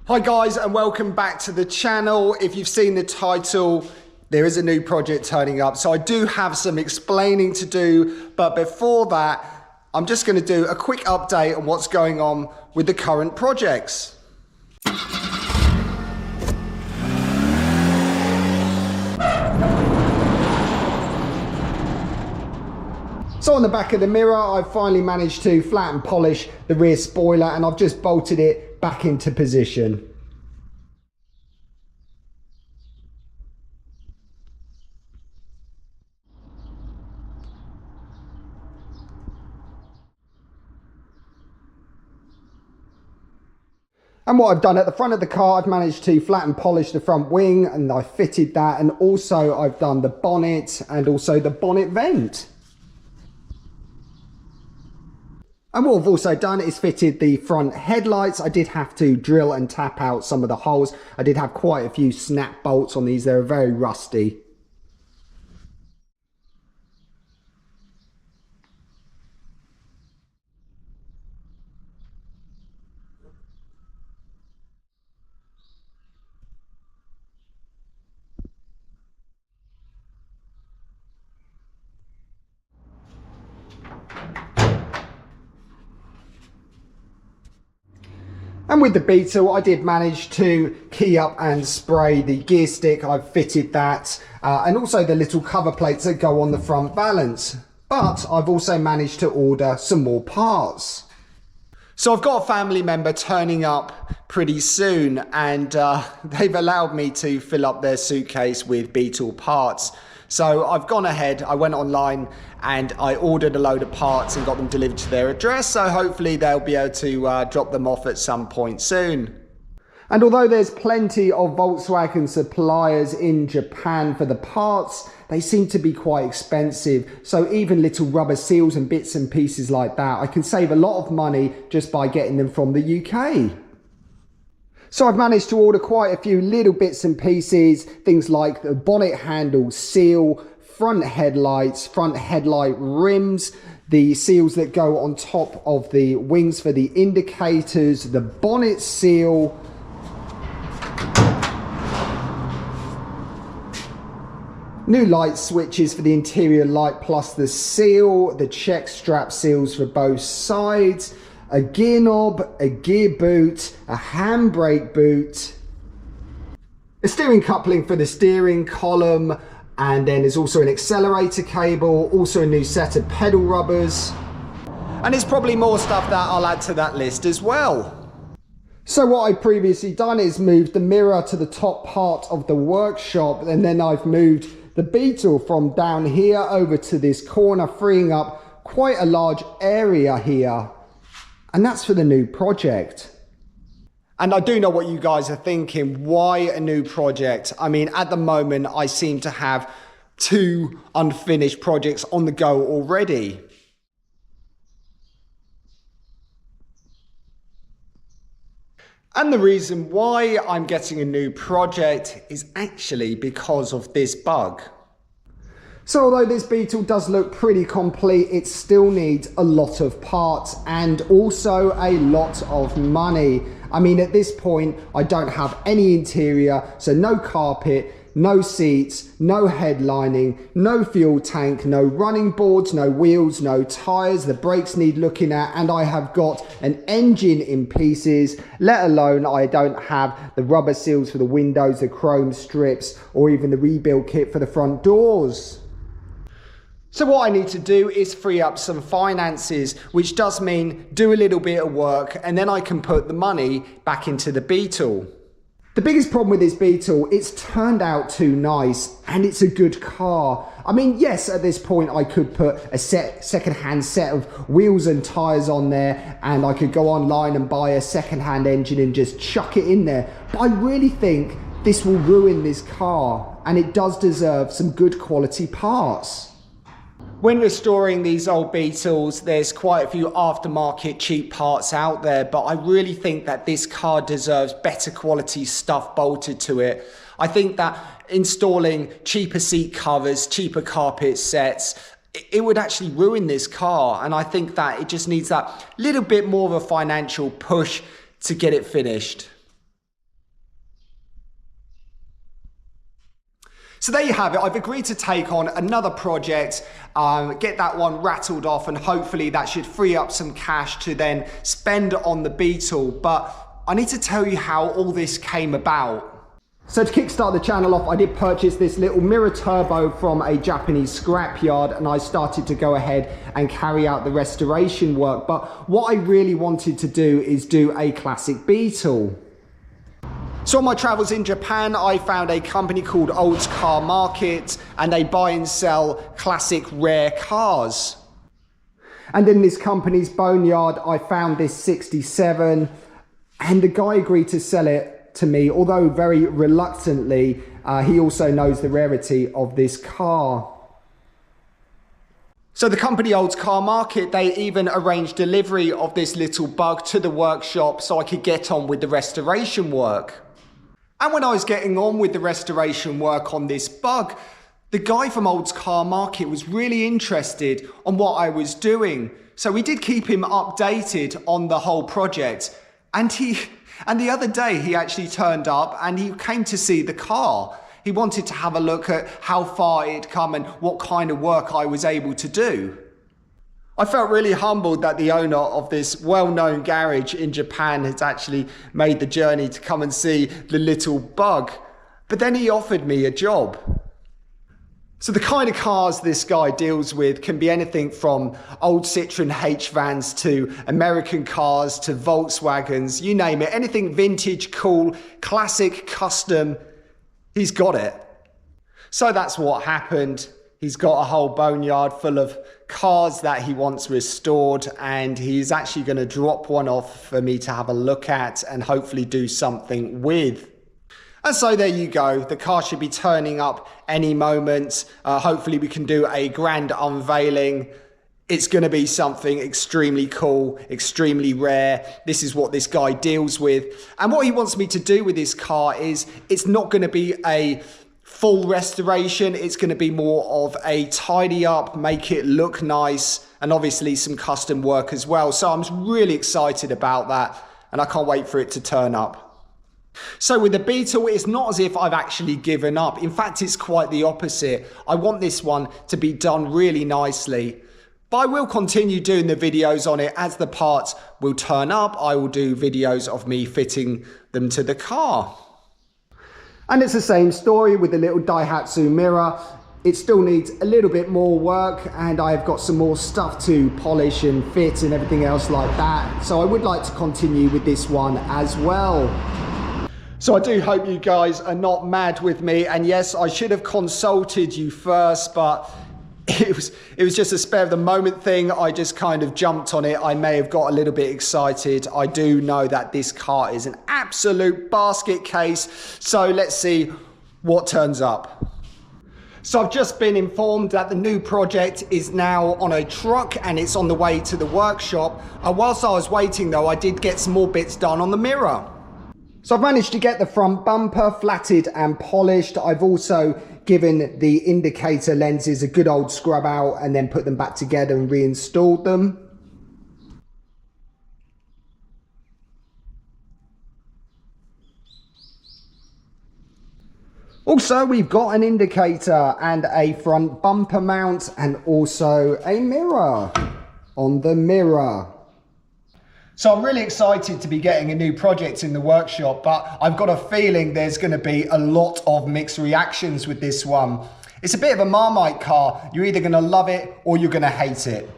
Hi guys, and welcome back to the channel. If you've seen the title, there is a new project turning up, so I do have some explaining to do, but before that, I'm just going to do a quick update on what's going on with the current projects. So on the back of the Mira, I've finally managed to flatten and polish the rear spoiler, and I've just bolted it back into position. And what I've done at the front of the car, I've managed to flatten and polish the front wing, and I fitted that, and also I've done the bonnet and also the bonnet vent. And what I've also done is fitted the front headlights. I did have to drill and tap out some of the holes. I did have quite a few snap bolts on these. They're very rusty. And with the Beetle, I did manage to key up and spray the gear stick. I've fitted that and also the little cover plates that go on the front balance. But I've also managed to order some more parts. So I've got a family member turning up pretty soon, and they've allowed me to fill up their suitcase with Beetle parts. So I've gone ahead, I went online and I ordered a load of parts and got them delivered to their address. So hopefully they'll be able to drop them off at some point soon. And although there's plenty of Volkswagen suppliers in Japan for the parts, they seem to be quite expensive. So even little rubber seals and bits and pieces like that, I can save a lot of money just by getting them from the UK. So I've managed to order quite a few little bits and pieces, things like the bonnet handle seal, front headlights, front headlight rims, the seals that go on top of the wings for the indicators, the bonnet seal, new light switches for the interior light plus the seal, the check strap seals for both sides, a gear knob, a gear boot, a handbrake boot, a steering coupling for the steering column, and then there's also an accelerator cable, also a new set of pedal rubbers, and there's probably more stuff that I'll add to that list as well. So what I've previously done is moved the Mira to the top part of the workshop, and then I've moved the Beetle from down here over to this corner, freeing up quite a large area here. And that's for the new project. And I do know what you guys are thinking. Why a new project? I mean, at the moment, I seem to have 2 unfinished projects on the go already. And the reason why I'm getting a new project is actually because of this bug. So although this Beetle does look pretty complete, it still needs a lot of parts and also a lot of money. I mean, at this point, I don't have any interior, so no carpet, no seats, no headlining, no fuel tank, no running boards, no wheels, no tyres, the brakes need looking at, and I have got an engine in pieces, let alone I don't have the rubber seals for the windows, the chrome strips, or even the rebuild kit for the front doors. So what I need to do is free up some finances, which does mean do a little bit of work, and then I can put the money back into the Beetle. The biggest problem with this Beetle, it's turned out too nice and it's a good car. I mean, yes, at this point I could put a second-hand set of wheels and tyres on there, and I could go online and buy a second-hand engine and just chuck it in there. But I really think this will ruin this car, and it does deserve some good quality parts. When restoring these old Beetles, there's quite a few aftermarket cheap parts out there, but I really think that this car deserves better quality stuff bolted to it. I think that installing cheaper seat covers, cheaper carpet sets, it would actually ruin this car. And I think that it just needs that little bit more of a financial push to get it finished. So there you have it. I've agreed to take on another project, get that one rattled off, and hopefully that should free up some cash to then spend on the Beetle. But I need to tell you how all this came about. So to kickstart the channel off, I did purchase this little Mira Turbo from a Japanese scrapyard, and I started to go ahead and carry out the restoration work. But what I really wanted to do is do a classic Beetle. So on my travels in Japan, I found a company called Old's Car Market, and they buy and sell classic rare cars. And in this company's boneyard, I found this 67, and the guy agreed to sell it to me, although very reluctantly. He also knows the rarity of this car. So the company Old's Car Market, they even arranged delivery of this little bug to the workshop so I could get on with the restoration work. And when I was getting on with the restoration work on this bug, the guy from Old's Car Market was really interested on what I was doing. So we did keep him updated on the whole project. And the other day he actually turned up and he came to see the car. He wanted to have a look at how far it had come and what kind of work I was able to do. I felt really humbled that the owner of this well-known garage in Japan had actually made the journey to come and see the little bug. But then he offered me a job. So the kind of cars this guy deals with can be anything from old Citroen H-Vans to American cars to Volkswagens, you name it. Anything vintage, cool, classic, custom, he's got it. So that's what happened. He's got a whole boneyard full of cars that he wants restored, and he's actually going to drop one off for me to have a look at and hopefully do something with. And so there you go. The car should be turning up any moment. Hopefully we can do a grand unveiling. It's going to be something extremely cool, extremely rare. This is what this guy deals with. And what he wants me to do with this car is, it's not going to be a full restoration. It's going to be more of a tidy up, make it look nice, and obviously some custom work as well. So I'm really excited about that, and I can't wait for it to turn up. So with the Beetle, it's not as if I've actually given up. In fact, it's quite the opposite. I want this one to be done really nicely. But I will continue doing the videos on it. As the parts will turn up, I will do videos of me fitting them to the car. And it's the same story with the little Daihatsu Mira. It still needs a little bit more work, and I've got some more stuff to polish and fit and everything else like that. So I would like to continue with this one as well. So I do hope you guys are not mad with me. And yes, I should have consulted you first, but it was just a spare of the moment thing. I just kind of jumped on it. I may have got a little bit excited. I do know that this car is an absolute basket case. So let's see what turns up. So I've just been informed that the new project is now on a truck and it's on the way to the workshop. Whilst I was waiting though, I did get some more bits done on the Mira. So I've managed to get the front bumper flatted and polished. I've also given the indicator lenses a good old scrub out and then put them back together and reinstalled them. Also, we've got an indicator and a front bumper mount and also a mirror on the Mira. So I'm really excited to be getting a new project in the workshop, but I've got a feeling there's going to be a lot of mixed reactions with this one. It's a bit of a Marmite car. You're either going to love it or you're going to hate it.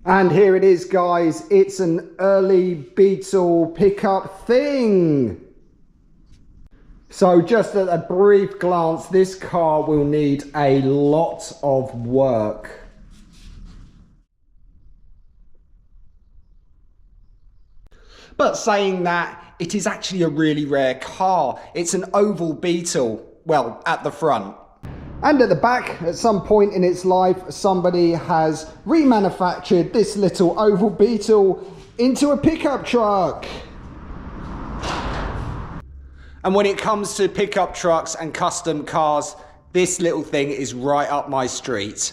And here it is, guys. It's an early Beetle pickup thing. So just at a brief glance, this car will need a lot of work. But saying that, it is actually a really rare car. It's an oval Beetle, well, at the front. And at the back, at some point in its life, somebody has remanufactured this little oval Beetle into a pickup truck. And when it comes to pickup trucks and custom cars, this little thing is right up my street.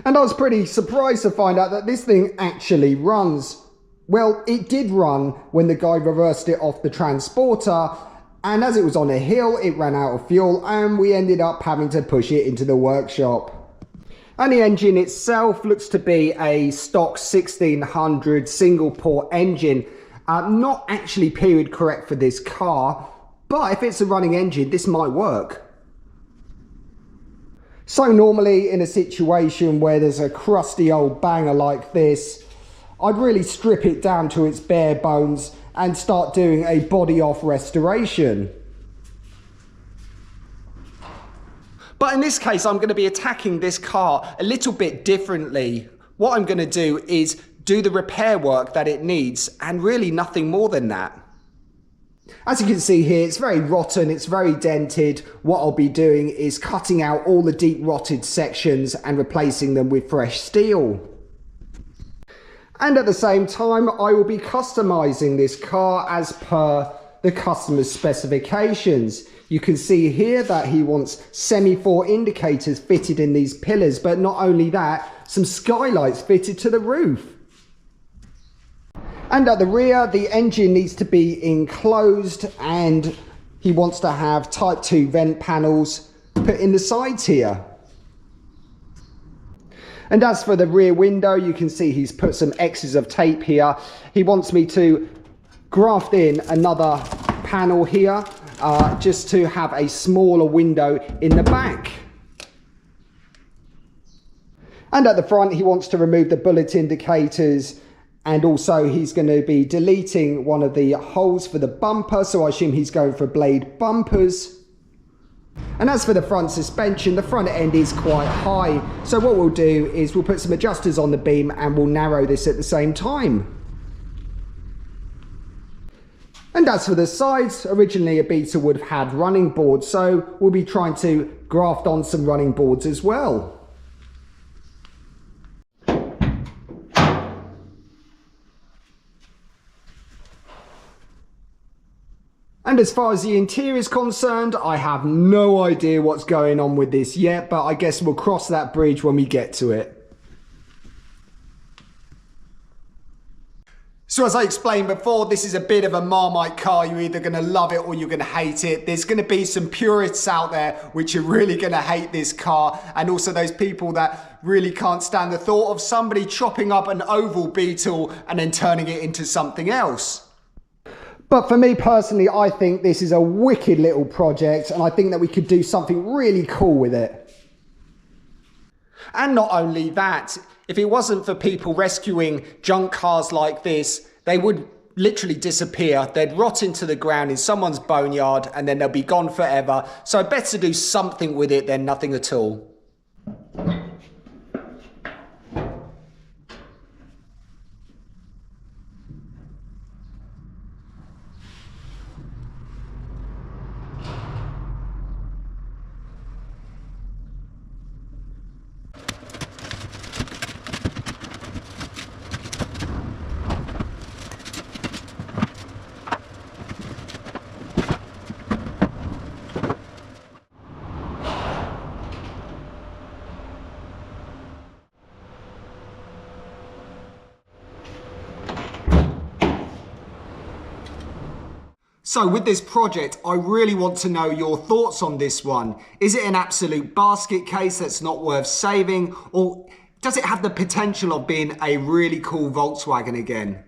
And I was pretty surprised to find out that this thing actually runs. Well, it did run when the guy reversed it off the transporter, and as it was on a hill, it ran out of fuel and we ended up having to push it into the workshop. And the engine itself looks to be a stock 1600 single port engine, not actually period correct for this car, but if it's a running engine, this might work. So normally in a situation where there's a crusty old banger like this, I'd really strip it down to its bare bones and start doing a body off restoration. But in this case, I'm going to be attacking this car a little bit differently. What I'm going to do is do the repair work that it needs, and really nothing more than that. As you can see here, it's very rotten, it's very dented. What I'll be doing is cutting out all the deep rotted sections and replacing them with fresh steel. And at the same time, I will be customizing this car as per the customer's specifications. You can see here that he wants semaphore indicators fitted in these pillars, but not only that, some skylights fitted to the roof. And at the rear, the engine needs to be enclosed, and he wants to have Type 2 vent panels put in the sides here. And as for the rear window, you can see he's put some X's of tape here. He wants me to graft in another panel here, just to have a smaller window in the back. And at the front, he wants to remove the bullet indicators, and also he's going to be deleting one of the holes for the bumper, so I assume he's going for blade bumpers. And as for the front suspension, the front end is quite high, so what we'll do is we'll put some adjusters on the beam and we'll narrow this at the same time. And as for the sides, originally a Beetle would have had running boards, so we'll be trying to graft on some running boards as well. And as far as the interior is concerned, I have no idea what's going on with this yet, but I guess we'll cross that bridge when we get to it. So as I explained before, this is a bit of a Marmite car. You're either going to love it or you're going to hate it. There's going to be some purists out there which are really going to hate this car, and also those people that really can't stand the thought of somebody chopping up an oval Beetle and then turning it into something else. But for me personally, I think this is a wicked little project, and I think that we could do something really cool with it. And not only that, if it wasn't for people rescuing junk cars like this, they would literally disappear. They'd rot into the ground in someone's boneyard and then they'll be gone forever. So better do something with it than nothing at all. So with this project, I really want to know your thoughts on this one. Is it an absolute basket case that's not worth saving, or does it have the potential of being a really cool Volkswagen again?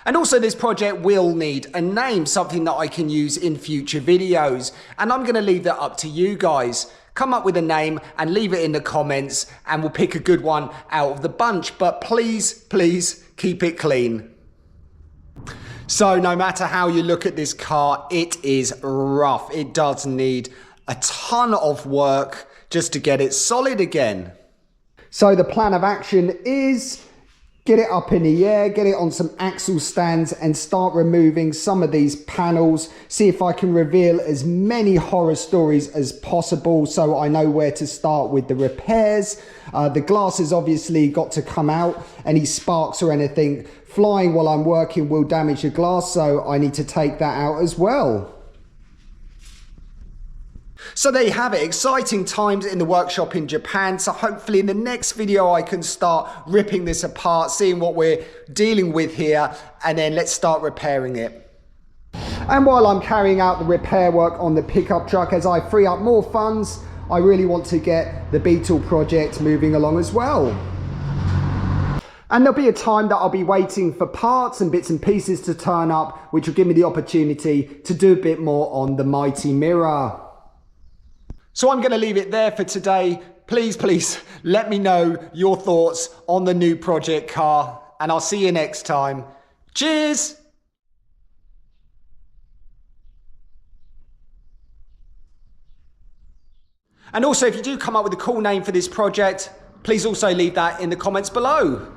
And also this project will need a name, something that I can use in future videos. And I'm going to leave that up to you guys. Come up with a name and leave it in the comments and we'll pick a good one out of the bunch. But please, please keep it clean. So no matter how you look at this car, it is rough. It does need a ton of work just to get it solid again. So the plan of action is get it up in the air, get it on some axle stands and start removing some of these panels. See if I can reveal as many horror stories as possible so I know where to start with the repairs. The glass has obviously got to come out. Any sparks or anything flying while I'm working will damage the glass, so I need to take that out as well. So there you have it, exciting times in the workshop in Japan. So hopefully in the next video I can start ripping this apart, seeing what we're dealing with here, and then let's start repairing it. And while I'm carrying out the repair work on the pickup truck, as I free up more funds, I really want to get the Beetle project moving along as well. And there'll be a time that I'll be waiting for parts and bits and pieces to turn up, which will give me the opportunity to do a bit more on the mighty Mira. So I'm going to leave it there for today. Please, please let me know your thoughts on the new project car, and I'll see you next time. Cheers! And also, if you do come up with a cool name for this project, please also leave that in the comments below.